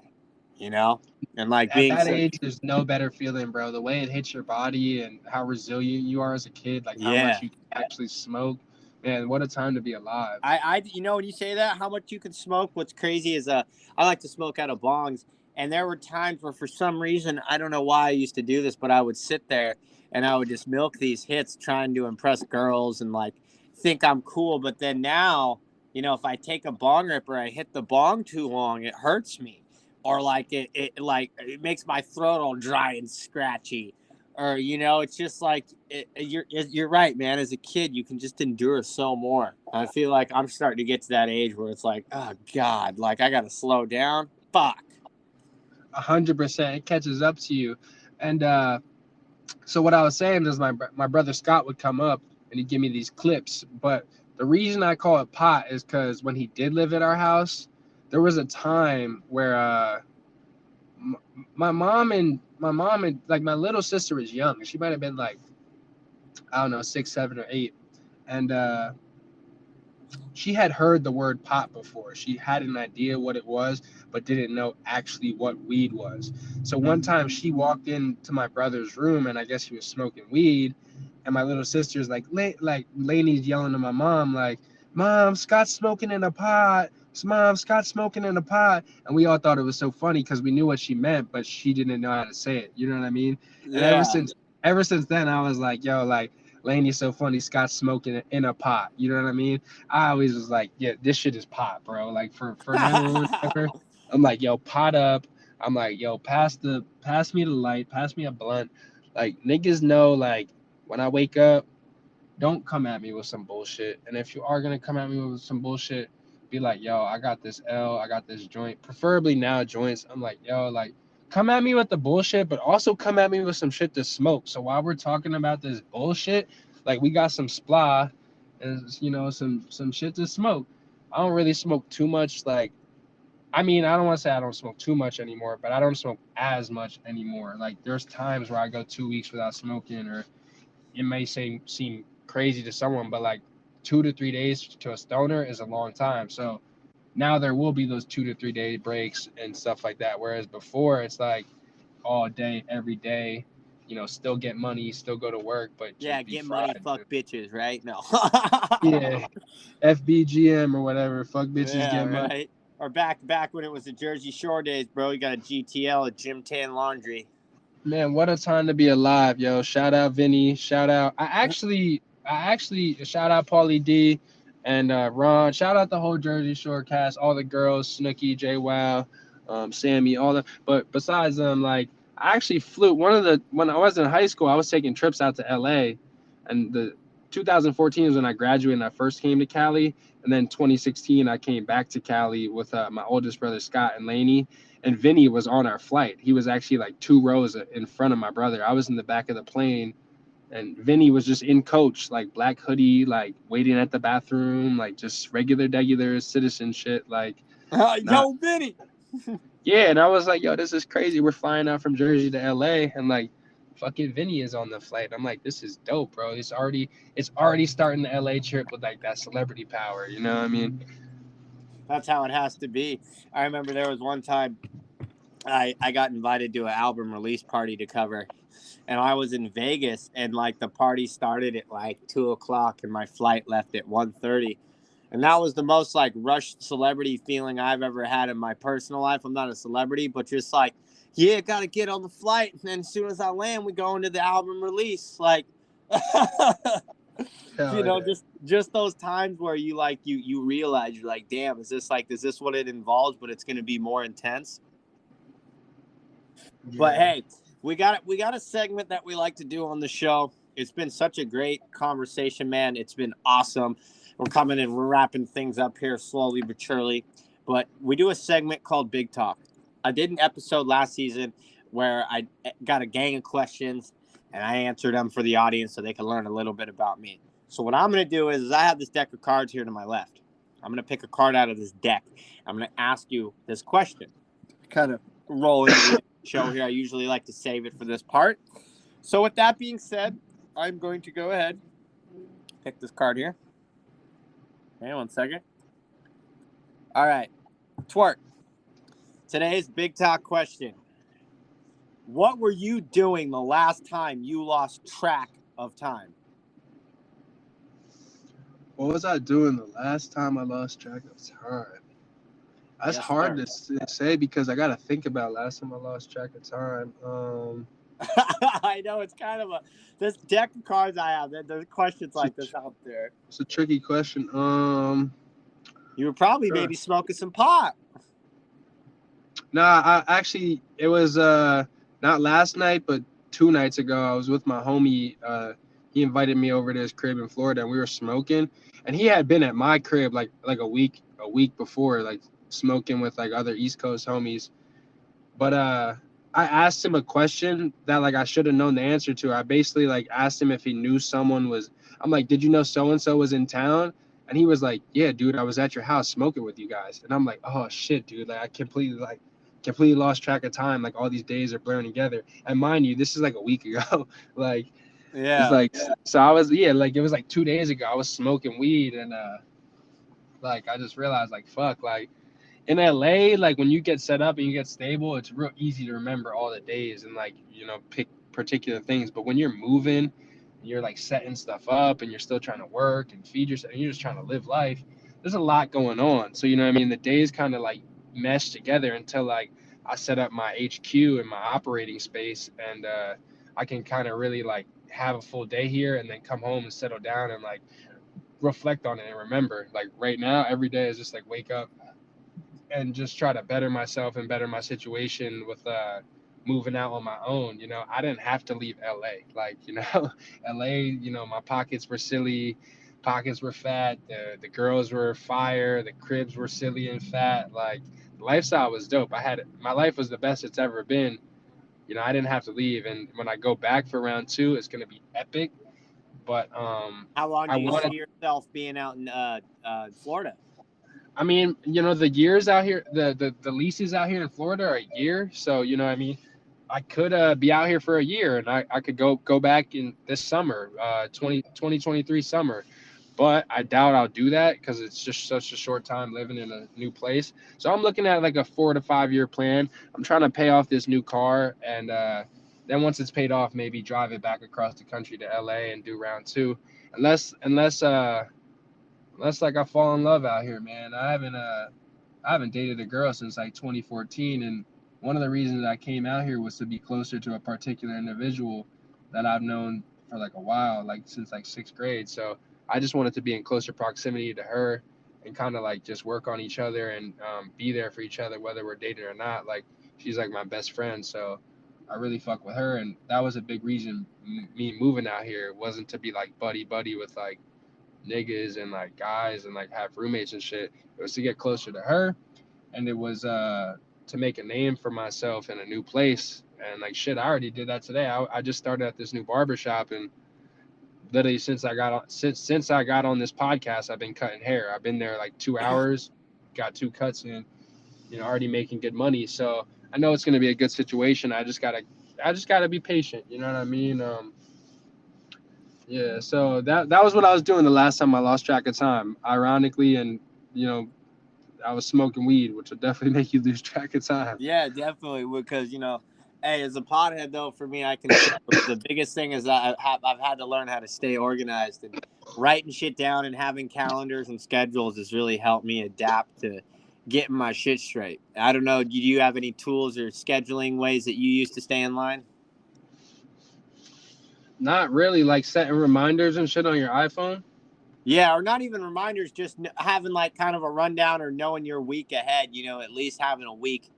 and like At that age, there's no better feeling, bro. The way it hits your body and how resilient you are as a kid, like how much you actually smoke. Man, what a time to be alive. When you say that, how much you can smoke, what's crazy is I like to smoke out of bongs. And there were times where for some reason, I don't know why I used to do this, but I would sit there and I would just milk these hits trying to impress girls and like think I'm cool. But then now, if I take a bong rip or I hit the bong too long, it hurts me. or like it makes my throat all dry and scratchy, or it's just like you're right, man. As a kid, you can just endure so more. I feel like I'm starting to get to that age where it's like, oh God, like I gotta slow down. Fuck. 100%. It catches up to you. And so what I was saying is my brother Scott would come up and he'd give me these clips. But the reason I call it pot is because when he did live at our house, there was a time where my mom and like my little sister was young. She might have been like, I don't know, 6, 7, or 8, and she had heard the word pot before. She had an idea what it was, but didn't know actually what weed was. So one time she walked into my brother's room, and I guess he was smoking weed. And my little sister's like, Lainey's yelling to my mom, like, "Mom, Scott's smoking in a pot. Mom, Scott's smoking in a pot." And we all thought it was so funny because we knew what she meant, but she didn't know how to say it. You know what I mean? And Yeah. ever since then, I was like, yo, like, Laney's so funny. Scott's smoking it in a pot. You know what I mean? I always was like, yeah, this shit is pot, bro. Like for 911, whatever. I'm like, yo, pot up. I'm like, yo, pass me the light, pass me a blunt. Like niggas know, like when I wake up, don't come at me with some bullshit. And if you are gonna come at me with some bullshit, be like, yo, I got this L, I got this joint. Preferably now joints. I'm like, yo, like come at me with the bullshit, but also come at me with some shit to smoke. So while we're talking about this bullshit, like we got some splah and some shit to smoke. I don't really smoke too much. Like, I mean, I don't want to say I don't smoke too much anymore, but I don't smoke as much anymore. Like there's times where I go 2 weeks without smoking, or it may seem crazy to someone, but like 2 to 3 days to a stoner is a long time. So now there will be those 2 to 3 day breaks and stuff like that. Whereas before it's like all day, every day, still get money, still go to work, but Yeah, just be get money, fried. fuck bitches, right? No. Yeah, FBGM or whatever. Fuck bitches, Yeah, get money. right. Or back when it was the Jersey Shore days, bro. You got a GTL, a Gym Tan Laundry. Man, what a time to be alive, yo. Shout out Vinny. Shout out. I actually shout out Paulie D and Ron. Shout out the whole Jersey Shore cast, all the girls, Snooki, J Wow, Sammy, all the. But besides them, like I actually flew when I was in high school, I was taking trips out to LA, and the 2014 is when I graduated and I first came to Cali, and then 2016 I came back to Cali with my oldest brother Scott and Laney. And Vinny was on our flight. He was actually like 2 rows in front of my brother. I was in the back of the plane, and Vinny was just in coach, like black hoodie, like waiting at the bathroom, like just regular citizen shit. Like, not, Yo, Vinny. yeah. And I was like, yo, this is crazy. We're flying out from Jersey to LA, and like, fucking Vinny is on the flight. I'm like, this is dope, bro. It's already starting the LA trip with like that celebrity power. You know what I mean? That's how it has to be. I remember there was one time I got invited to an album release party to cover, and I was in Vegas, and like the party started at like 2 o'clock, and my flight left at 1:30. And that was the most like rushed celebrity feeling I've ever had in my personal life. I'm not a celebrity, but just like, yeah, gotta get on the flight. And then as soon as I land, we go into the album release. Like Hell yeah. just those times where you like you realize you're like, damn, is this what it involves? But it's gonna be more intense. But Yeah. hey, we got a segment that we like to do on the show. It's been such a great conversation, man. It's been awesome. We're wrapping things up here slowly but surely. But we do a segment called Big Talk. I did an episode last season where I got a gang of questions and I answered them for the audience so they can learn a little bit about me. So what I'm going to do is I have this deck of cards here to my left. I'm going to pick a card out of this deck. I'm going to ask you this question. Kind of roll into the show here. I usually like to save it for this part. So with that being said, I'm going to go ahead, pick this card here. Okay, 1 second. All right. Twiirk. Today's Big Talk question. What were you doing the last time you lost track of time? What was I doing the last time I lost track of time? That's Yes, hard sir. to say because I got to think about last time I lost track of time. I know it's kind of this deck of cards I have. There's questions like this out there. It's a tricky question. You were probably maybe smoking some pot. Nah, it was not last night, but 2 nights ago. I was with my homie. He invited me over to his crib in Florida, and we were smoking. And he had been at my crib like a week before, like smoking with like other East Coast homies. But I asked him a question that like I should have known the answer to. I basically like asked him if he knew someone was. I'm like, did you know so and so was in town? And he was like, yeah, dude, I was at your house smoking with you guys. And I'm like, oh shit, dude, like I completely lost track of time. Like all these days are blurring together. And mind you, this is like a week ago. Like it's Yeah. like so I was like it was like 2 days ago. I was smoking weed and like I just realized like fuck like in LA, like when you get set up and you get stable, it's real easy to remember all the days and like, pick particular things. But when you're moving, you're like setting stuff up and you're still trying to work and feed yourself and you're just trying to live life, there's a lot going on. So, you know what I mean? The days kind of like mesh together until like I set up my HQ and my operating space and I can kind of really like have a full day here and then come home and settle down and like reflect on it and remember. Like right now, every day is just like wake up and just try to better myself and better my situation with moving out on my own. I didn't have to leave LA. Like, LA, my pockets were silly, pockets were fat, the girls were fire, the cribs were silly and fat. Like the lifestyle was dope. My life was the best it's ever been. I didn't have to leave. And when I go back for round two, it's gonna be epic. But How long I do you wanted see yourself being out in Florida? I mean, the years out here, the leases out here in Florida are a year. So, what I mean? I could be out here for a year and I could go back in this summer, 2023 summer. But I doubt I'll do that because it's just such a short time living in a new place. So I'm looking at like a 4 to 5 year plan. I'm trying to pay off this new car and then once it's paid off, maybe drive it back across the country to LA and do round two. Unless like I fall in love out here, man. I haven't dated a girl since like 2014, and one of the reasons I came out here was to be closer to a particular individual that I've known for like a while, like since like sixth grade. So I just wanted to be in closer proximity to her and kind of like just work on each other and be there for each other, whether we're dating or not. Like she's like my best friend, so I really fuck with her, and that was a big reason me moving out here. It wasn't to be like buddy buddy with like niggas and like guys and like have roommates and shit. It was to get closer to her, and it was to make a name for myself in a new place. And like shit, I already did that today. I just started at this new barber shop, and literally since I got on this podcast, I've been cutting hair. I've been there like 2 hours, got 2 cuts in, already making good money. So I know it's gonna be a good situation. I just gotta be patient. You know what I mean? Yeah, so that was what I was doing the last time I lost track of time. Ironically, and you know, I was smoking weed, which will definitely make you lose track of time. Yeah, definitely. Because hey, as a pothead though, for me, I can say the biggest thing is that I've had to learn how to stay organized and writing shit down and having calendars and schedules has really helped me adapt to getting my shit straight. I don't know. Do you have any tools or scheduling ways that you use to stay in line? Not really, like setting reminders and shit on your iPhone. Yeah, or not even reminders, just having like kind of a rundown or knowing your week ahead, at least having a week,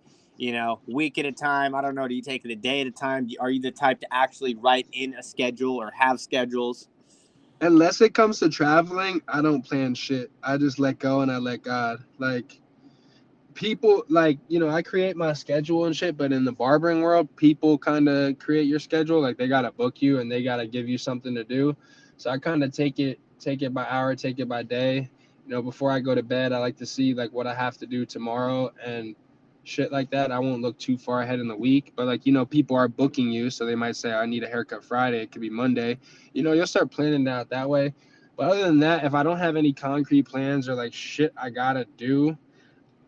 week at a time. I don't know. Do you take it a day at a time? Are you the type to actually write in a schedule or have schedules? Unless it comes to traveling, I don't plan shit. I just let go and I let God. Like people, like I create my schedule and shit. But in the barbering world, people kind of create your schedule. Like they gotta book you and they gotta give you something to do. So I kind of take it by hour, take it by day. Before I go to bed, I like to see like what I have to do tomorrow and shit like that. I won't look too far ahead in the week, but like people are booking you, so they might say I need a haircut Friday. It could be Monday. You'll start planning out that way. But other than that, if I don't have any concrete plans or like shit I gotta do,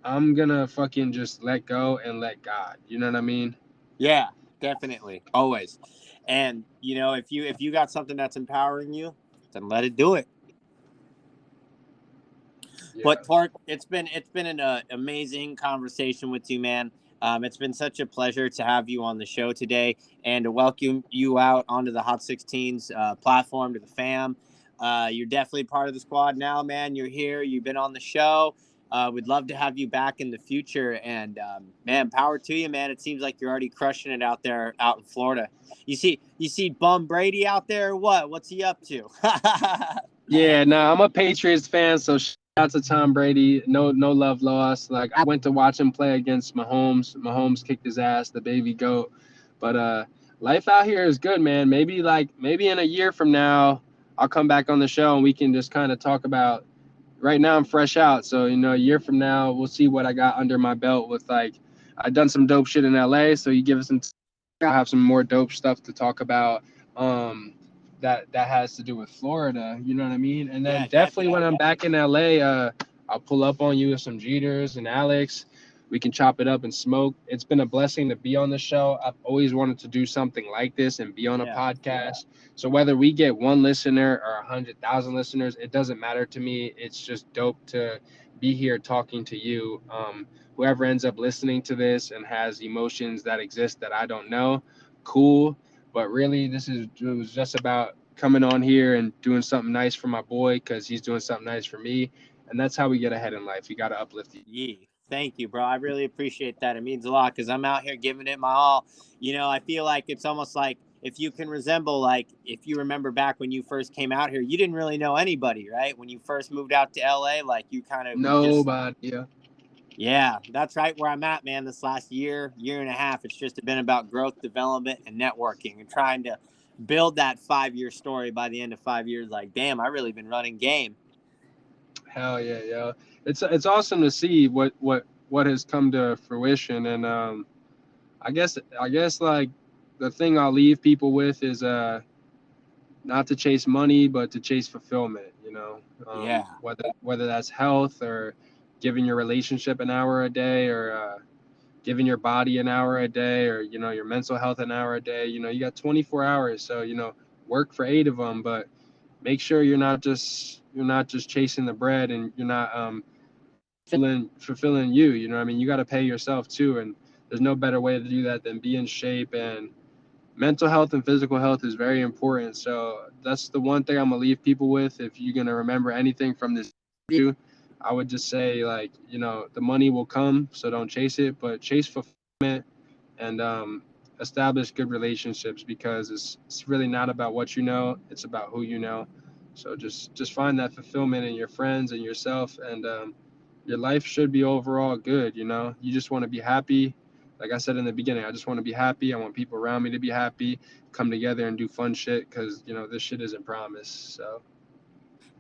I'm gonna fucking just let go and let God. You know what I mean? Yeah, definitely, always. And if you got something that's empowering you, then let it do it. Yeah. But Twiirk, it's been an amazing conversation with you, man. It's been such a pleasure to have you on the show today and to welcome you out onto the Hot 16's platform to the fam. You're definitely part of the squad now, man. You're here. You've been on the show. We'd love to have you back in the future. And man, power to you, man. It seems like you're already crushing it out there, out in Florida. You see Bum Brady out there or what? What's he up to? Yeah, no, I'm a Patriots fan, so shout out to Tom Brady. No love lost. Like I went to watch him play against Mahomes. Mahomes kicked his ass, the baby goat. But life out here is good, man. Maybe in a year from now, I'll come back on the show and we can just kind of talk about. Right now I'm fresh out, so a year from now we'll see what I got under my belt with I've done some dope shit in LA, so you give us some. I'll have some more dope stuff to talk about. That has to do with Florida, you know what I mean? And then Yeah, definitely when definitely. I'm back in LA, I'll pull up on you with some Jeters and Alex. We can chop it up and smoke. It's been a blessing to be on the show. I've always wanted to do something like this and be on a Yeah. podcast. So whether we get one listener or 100,000 listeners, it doesn't matter to me. It's just dope to be here talking to you. Whoever ends up listening to this and has emotions that exist that I don't know, cool. But really, it was just about coming on here and doing something nice for my boy because he's doing something nice for me. And that's how we get ahead in life. We got to uplift you. Yeah. Thank you, bro. I really appreciate that. It means a lot because I'm out here giving it my all. I feel like it's almost like if you can resemble, like, if you remember back when you first came out here, you didn't really know anybody, right? When you first moved out to LA, like you kind of just, Nobody. Yeah. yeah, that's right where I'm at, man. This last year and a half, it's just been about growth, development, and networking and trying to build that 5-year story by the end of 5 years. Like, damn, I really been running game. Hell yeah, yeah. It's awesome to see what has come to fruition, and I guess like the thing I'll leave people with is not to chase money, but to chase fulfillment. Yeah. Whether that's health or giving your relationship an hour a day, or giving your body an hour a day, or your mental health an hour a day. You got 24 hours, so work for 8 of them, but make sure you're not just chasing the bread, and you're not fulfilling you. I mean, you got to pay yourself too, and there's no better way to do that than be in shape. And mental health and physical health is very important. So that's the one thing I'm gonna leave people with. If you're gonna remember anything from this interview, I would just say, like, the money will come, so don't chase it, but chase fulfillment, and establish good relationships, because it's really not about what you know, it's about who you know. So just find that fulfillment in your friends and yourself, and your life should be overall good. You just want to be happy. Like I said in the beginning, I just want to be happy. I want people around me to be happy, come together and do fun shit, because this shit isn't promised. So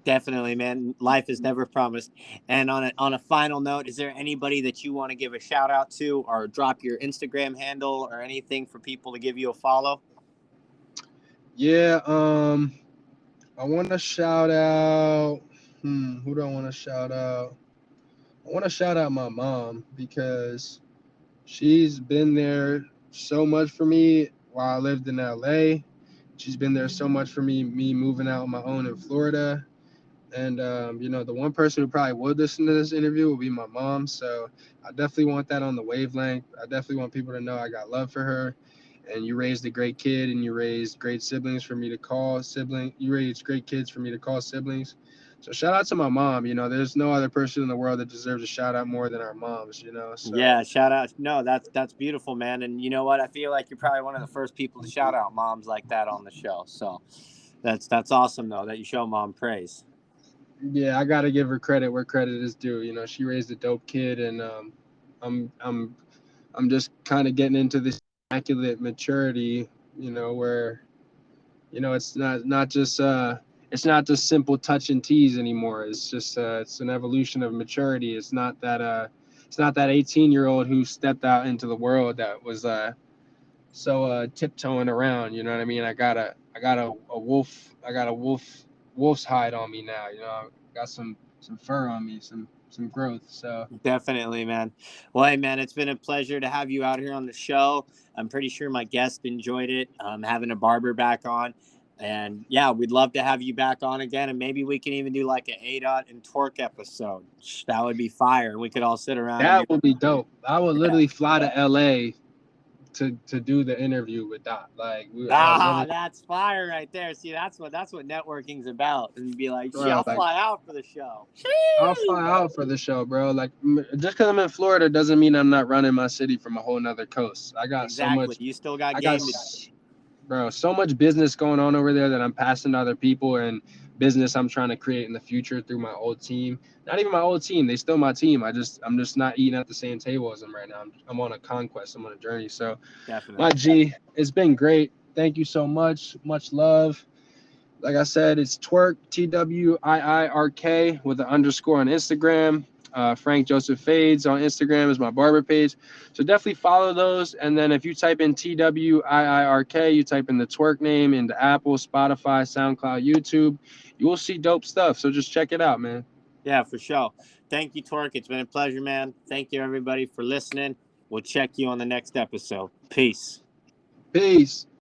Definitely, man. Life is never promised. And on a final note, is there anybody that you want to give a shout out to, or drop your Instagram handle or anything for people to give you a follow? yeah, I want to shout out. Who do I want to shout out? I want to shout out my mom, because she's been there so much for me while I lived in LA. She's been there so much for me moving out on my own in Florida. And, the one person who probably would listen to this interview will be my mom. So I definitely want that on the wavelength. I definitely want people to know I got love for her. And you raised a great kid, and you raised great siblings for me to call siblings. You raised great kids for me to call siblings. So shout out to my mom. There's no other person in the world that deserves a shout out more than our moms. So Yeah, shout out. No, that's beautiful, man. And you know what? I feel like you're probably one of the first people to shout out moms like that on the show. So that's awesome, though, that you show mom praise. yeah, I gotta give her credit where credit is due. She raised a dope kid, and I'm I'm just kind of getting into this immaculate maturity, where it's not just simple touch and tease anymore. It's just it's an evolution of maturity. It's not that 18-year-old who stepped out into the world that was so tiptoeing around. You know what I mean? I got a wolf's hide on me now. I got some fur on me, some growth. So Definitely, man. Well, hey, man, it's been a pleasure to have you out here on the show. I'm pretty sure my guest enjoyed it. Having a barber back on. And yeah, we'd love to have you back on again. And maybe we can even do like an ADOT and Twiirk episode. That would be fire. And we could all sit around and that would be dope. I would yeah. literally fly to LA to do the interview with Dot. Like, I literally, That's fire right there. See, that's what networking's about. And be like, shit, bro, I'll like, fly out for the show. I'll fly out for the show, bro. Like, just because I'm in Florida doesn't mean I'm not running my city from a whole nother coast. I got so Exactly. much. You still got I got, game to bro, so much business going on over there that I'm passing to other people, and business I'm trying to create in the future through my old team. Not even my old team; they still my team. I'm just not eating at the same table as them right now. I'm on a conquest. I'm on a journey. So, definitely. my G, it's been great. Thank you so much. Much love. Like I said, it's Twiirk, Twiirk, with an underscore on Instagram. Frank Joseph Fades on Instagram is my barber page. So definitely follow those. And then if you type in Twiirk, you type in the Twiirk name into Apple, Spotify, SoundCloud, YouTube, you will see dope stuff. So just check it out, man. Yeah, for sure. Thank you, Twiirk. It's been a pleasure, man. Thank you, everybody, for listening. We'll check you on the next episode. Peace. Peace.